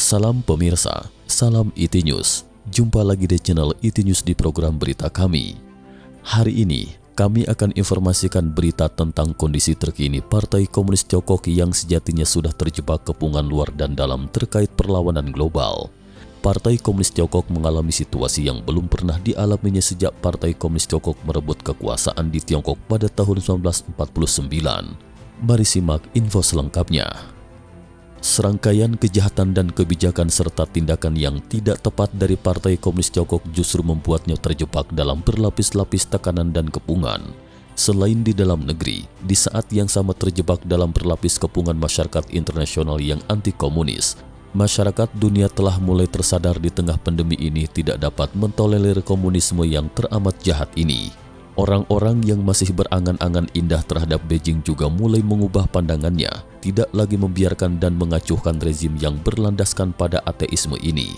Salam pemirsa, salam IT News. Jumpa lagi di channel IT News di program berita kami. Hari ini, kami akan informasikan berita tentang kondisi terkini Partai Komunis Tiongkok yang sejatinya sudah terjebak kepungan luar dan dalam terkait perlawanan global. Partai Komunis Tiongkok mengalami situasi yang belum pernah dialaminya sejak Partai Komunis Tiongkok merebut kekuasaan di Tiongkok pada tahun 1949. Mari simak info selengkapnya. Serangkaian kejahatan dan kebijakan serta tindakan yang tidak tepat dari Partai Komunis Tiongkok justru membuatnya terjebak dalam berlapis-lapis tekanan dan kepungan. Selain di dalam negeri, di saat yang sama terjebak dalam berlapis kepungan masyarakat internasional yang anti-komunis, masyarakat dunia telah mulai tersadar di tengah pandemi ini tidak dapat mentolerir komunisme yang teramat jahat ini. Orang-orang yang masih berangan-angan indah terhadap Beijing juga mulai mengubah pandangannya, tidak lagi membiarkan dan mengacuhkan rezim yang berlandaskan pada ateisme ini.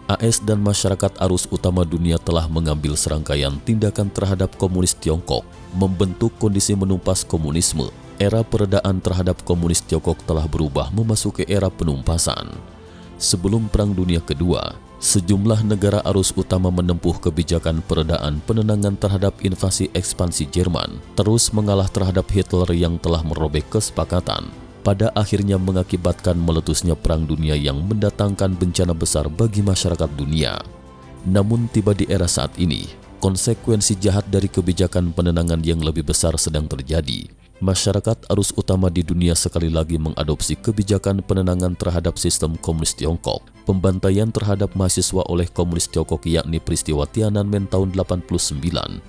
AS dan masyarakat arus utama dunia telah mengambil serangkaian tindakan terhadap komunis Tiongkok, membentuk kondisi menumpas komunisme. Era peredaan terhadap komunis Tiongkok telah berubah memasuki era penumpasan. Sebelum Perang Dunia Kedua, sejumlah negara arus utama menempuh kebijakan peredaan penenangan terhadap invasi ekspansi Jerman, terus mengalah terhadap Hitler yang telah merobek kesepakatan, pada akhirnya mengakibatkan meletusnya Perang Dunia yang mendatangkan bencana besar bagi masyarakat dunia. Namun tiba di era saat ini, konsekuensi jahat dari kebijakan penenangan yang lebih besar sedang terjadi. Masyarakat arus utama di dunia sekali lagi mengadopsi kebijakan penenangan terhadap sistem komunis Tiongkok. Pembantaian terhadap mahasiswa oleh komunis Tiongkok yakni peristiwa Tiananmen tahun 89.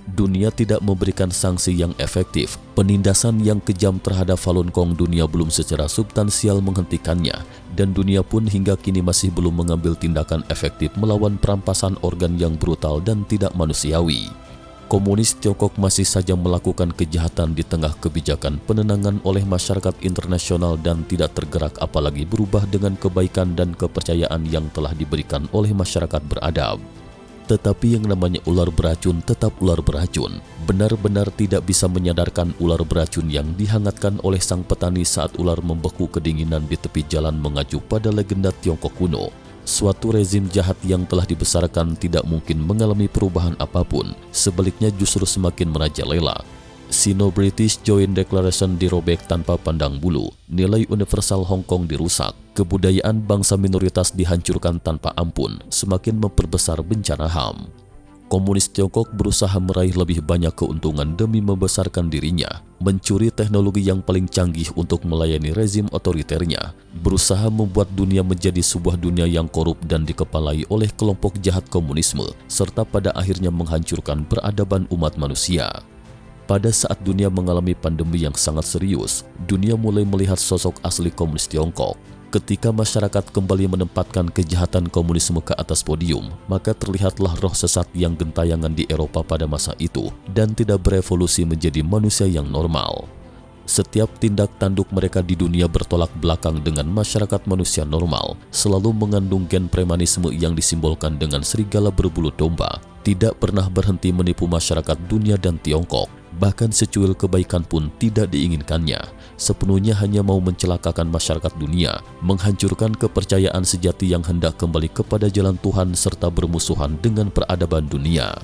Dunia tidak memberikan sanksi yang efektif. Penindasan yang kejam terhadap Falun Gong dunia belum secara substansial menghentikannya. Dan dunia pun hingga kini masih belum mengambil tindakan efektif melawan perampasan organ yang brutal dan tidak manusiawi. Komunis Tiongkok masih saja melakukan kejahatan di tengah kebijakan penenangan oleh masyarakat internasional dan tidak tergerak apalagi berubah dengan kebaikan dan kepercayaan yang telah diberikan oleh masyarakat beradab. Tetapi yang namanya ular beracun tetap ular beracun. Benar-benar tidak bisa menyadarkan ular beracun yang dihangatkan oleh sang petani saat ular membeku kedinginan di tepi jalan mengacu pada legenda Tiongkok kuno. Suatu rezim jahat yang telah dibesarkan tidak mungkin mengalami perubahan apapun, sebaliknya justru semakin merajalela. Sino-British Joint Declaration dirobek tanpa pandang bulu, nilai universal Hong Kong dirusak, kebudayaan bangsa minoritas dihancurkan tanpa ampun, semakin memperbesar bencana HAM. Komunis Tiongkok berusaha meraih lebih banyak keuntungan demi membesarkan dirinya, mencuri teknologi yang paling canggih untuk melayani rezim otoriternya, berusaha membuat dunia menjadi sebuah dunia yang korup dan dikepalai oleh kelompok jahat komunisme, serta pada akhirnya menghancurkan peradaban umat manusia. Pada saat dunia mengalami pandemi yang sangat serius, dunia mulai melihat sosok asli komunis Tiongkok. Ketika masyarakat kembali menempatkan kejahatan komunisme ke atas podium, maka terlihatlah roh sesat yang gentayangan di Eropa pada masa itu dan tidak berevolusi menjadi manusia yang normal. Setiap tindak tanduk mereka di dunia bertolak belakang dengan masyarakat manusia normal, selalu mengandung gen premanisme yang disimbolkan dengan serigala berbulu domba, tidak pernah berhenti menipu masyarakat dunia dan Tiongkok. Bahkan secuil kebaikan pun tidak diinginkannya, sepenuhnya hanya mau mencelakakan masyarakat dunia, menghancurkan kepercayaan sejati yang hendak kembali kepada jalan Tuhan serta bermusuhan dengan peradaban dunia.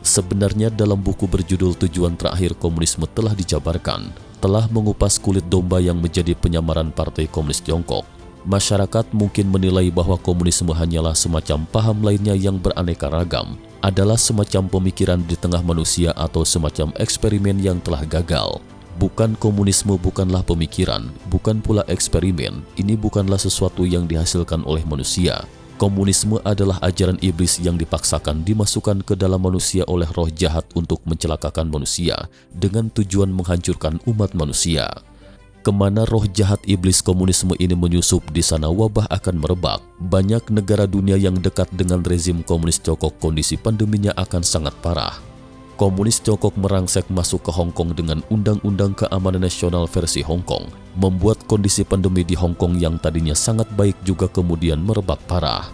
Sebenarnya dalam buku berjudul Tujuan Terakhir Komunisme telah dijabarkan, telah mengupas kulit domba yang menjadi penyamaran Partai Komunis Tiongkok. Masyarakat mungkin menilai bahwa komunisme hanyalah semacam paham lainnya yang beraneka ragam, adalah semacam pemikiran di tengah manusia atau semacam eksperimen yang telah gagal. Bukan, komunisme bukanlah pemikiran, bukan pula eksperimen, ini bukanlah sesuatu yang dihasilkan oleh manusia. Komunisme adalah ajaran iblis yang dipaksakan dimasukkan ke dalam manusia oleh roh jahat untuk mencelakakan manusia dengan tujuan menghancurkan umat manusia. Kemana roh jahat iblis komunisme ini menyusup, di sana wabah akan merebak. Banyak negara dunia yang dekat dengan rezim komunis Tiongkok kondisi pandeminya akan sangat parah. Komunis Tiongkok merangsek masuk ke Hong Kong dengan Undang-Undang Keamanan Nasional versi Hong Kong, membuat kondisi pandemi di Hong Kong yang tadinya sangat baik juga kemudian merebak parah.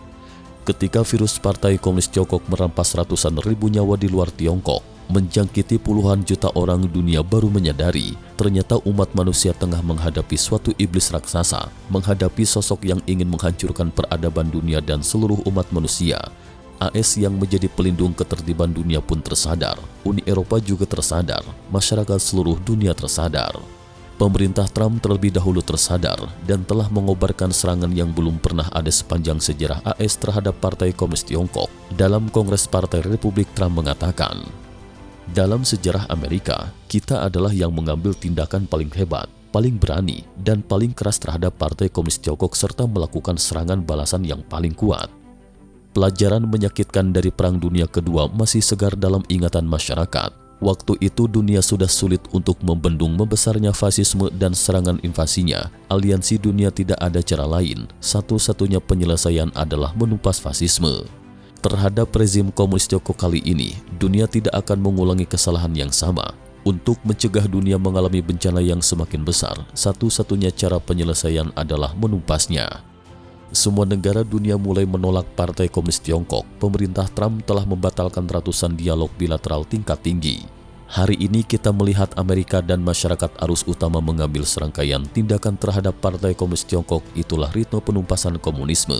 Ketika virus Partai Komunis Tiongkok merampas ratusan ribu nyawa di luar Tiongkok, menjangkiti puluhan juta orang dunia baru menyadari ternyata umat manusia tengah menghadapi suatu iblis raksasa, menghadapi sosok yang ingin menghancurkan peradaban dunia dan seluruh umat manusia. AS yang menjadi pelindung ketertiban dunia pun tersadar, Uni Eropa juga tersadar, masyarakat seluruh dunia tersadar. Pemerintah Trump terlebih dahulu tersadar dan telah mengobarkan serangan yang belum pernah ada sepanjang sejarah AS terhadap Partai Komunis Tiongkok. Dalam Kongres Partai Republik, Trump mengatakan, "Dalam sejarah Amerika, kita adalah yang mengambil tindakan paling hebat, paling berani, dan paling keras terhadap Partai Komunis Tiongkok serta melakukan serangan balasan yang paling kuat." Pelajaran menyakitkan dari Perang Dunia Kedua masih segar dalam ingatan masyarakat. Waktu itu dunia sudah sulit untuk membendung membesarnya fasisme dan serangan invasinya. Aliansi dunia tidak ada cara lain. Satu-satunya penyelesaian adalah menumpas fasisme. Terhadap rezim komunis Tiongkok kali ini, dunia tidak akan mengulangi kesalahan yang sama. Untuk mencegah dunia mengalami bencana yang semakin besar, satu-satunya cara penyelesaian adalah menumpasnya. Semua negara dunia mulai menolak Partai Komunis Tiongkok. Pemerintah Trump telah membatalkan ratusan dialog bilateral tingkat tinggi. Hari ini kita melihat Amerika dan masyarakat arus utama mengambil serangkaian tindakan terhadap Partai Komunis Tiongkok. Itulah ritme penumpasan komunisme.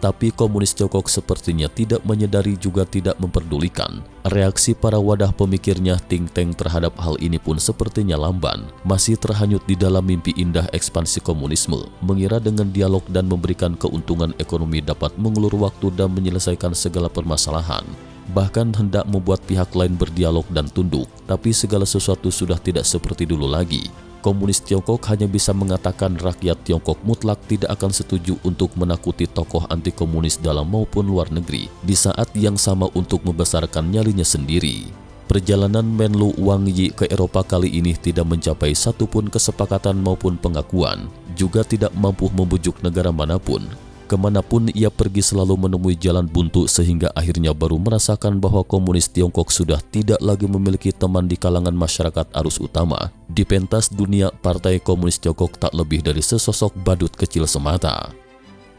Tapi komunis Tiongkok sepertinya tidak menyadari juga tidak memperdulikan. Reaksi para wadah pemikirnya think tank terhadap hal ini pun sepertinya lamban. Masih terhanyut di dalam mimpi indah ekspansi komunisme, mengira dengan dialog dan memberikan keuntungan ekonomi dapat mengulur waktu dan menyelesaikan segala permasalahan. Bahkan hendak membuat pihak lain berdialog dan tunduk, tapi segala sesuatu sudah tidak seperti dulu lagi. Komunis Tiongkok hanya bisa mengatakan rakyat Tiongkok mutlak tidak akan setuju untuk menakuti tokoh anti-komunis dalam maupun luar negeri, di saat yang sama untuk membesarkan nyalinya sendiri. Perjalanan Menlu Wang Yi ke Eropa kali ini tidak mencapai satupun kesepakatan maupun pengakuan, juga tidak mampu membujuk negara manapun. Kemanapun ia pergi selalu menemui jalan buntu sehingga akhirnya baru merasakan bahwa komunis Tiongkok sudah tidak lagi memiliki teman di kalangan masyarakat arus utama. Di pentas dunia, Partai Komunis Tiongkok tak lebih dari sesosok badut kecil semata.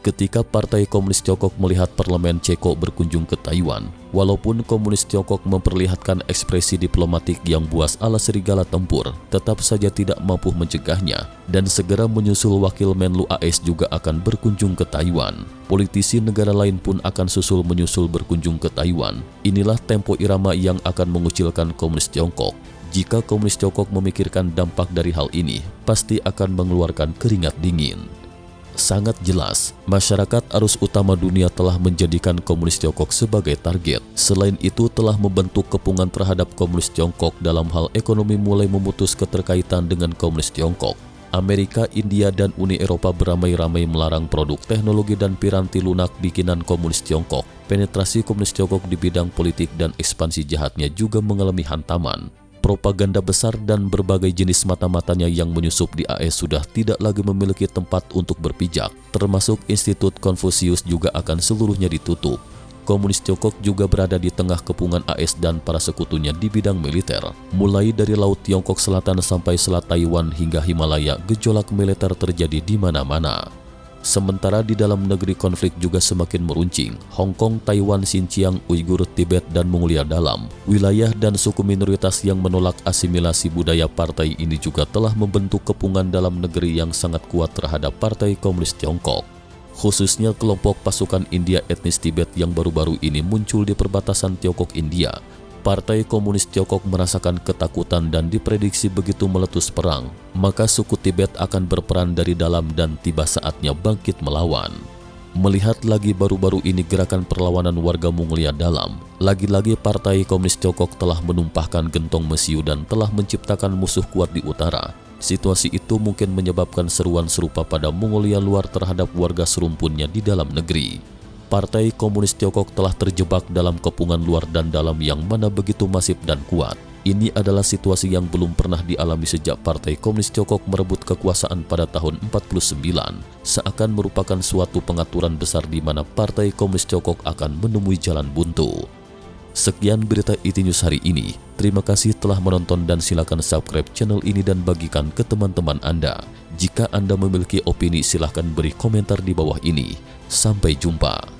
Ketika Partai Komunis Tiongkok melihat Parlemen Ceko berkunjung ke Taiwan, walaupun Komunis Tiongkok memperlihatkan ekspresi diplomatik yang buas ala serigala tempur, tetap saja tidak mampu mencegahnya dan segera menyusul wakil Menlu AS juga akan berkunjung ke Taiwan. Politisi negara lain pun akan menyusul berkunjung ke Taiwan. Inilah tempo irama yang akan mengucilkan Komunis Tiongkok. Jika Komunis Tiongkok memikirkan dampak dari hal ini, pasti akan mengeluarkan keringat dingin. Sangat jelas, masyarakat arus utama dunia telah menjadikan komunis Tiongkok sebagai target. Selain itu telah membentuk kepungan terhadap komunis Tiongkok dalam hal ekonomi mulai memutus keterkaitan dengan komunis Tiongkok. Amerika, India, dan Uni Eropa beramai-ramai melarang produk teknologi dan piranti lunak bikinan komunis Tiongkok. Penetrasi komunis Tiongkok di bidang politik dan ekspansi jahatnya juga mengalami hantaman. Propaganda besar dan berbagai jenis mata-matanya yang menyusup di AS sudah tidak lagi memiliki tempat untuk berpijak, termasuk Institut Konfusius juga akan seluruhnya ditutup. Komunis Tiongkok juga berada di tengah kepungan AS dan para sekutunya di bidang militer. Mulai dari Laut Tiongkok Selatan sampai Selat Taiwan hingga Himalaya, gejolak militer terjadi di mana-mana. Sementara di dalam negeri konflik juga semakin meruncing. Hong Kong, Taiwan, Xinjiang, Uighur, Tibet, dan Mongolia Dalam. Wilayah dan suku minoritas yang menolak asimilasi budaya partai ini juga telah membentuk kepungan dalam negeri yang sangat kuat terhadap Partai Komunis Tiongkok. Khususnya kelompok pasukan India etnis Tibet yang baru-baru ini muncul di perbatasan Tiongkok-India. Partai Komunis Tiongkok merasakan ketakutan dan diprediksi begitu meletus perang, maka suku Tibet akan berperan dari dalam dan tiba saatnya bangkit melawan. Melihat lagi baru-baru ini gerakan perlawanan warga Mongolia Dalam, lagi-lagi Partai Komunis Tiongkok telah menumpahkan gentong mesiu dan telah menciptakan musuh kuat di utara. Situasi itu mungkin menyebabkan seruan serupa pada Mongolia luar terhadap warga serumpunnya di dalam negeri. Partai Komunis Tiongkok telah terjebak dalam kepungan luar dan dalam yang mana begitu masif dan kuat. Ini adalah situasi yang belum pernah dialami sejak Partai Komunis Tiongkok merebut kekuasaan pada tahun 49, seakan merupakan suatu pengaturan besar di mana Partai Komunis Tiongkok akan menemui jalan buntu. Sekian berita ITNews hari ini. Terima kasih telah menonton dan silakan subscribe channel ini dan bagikan ke teman-teman Anda. Jika Anda memiliki opini silahkan beri komentar di bawah ini. Sampai jumpa.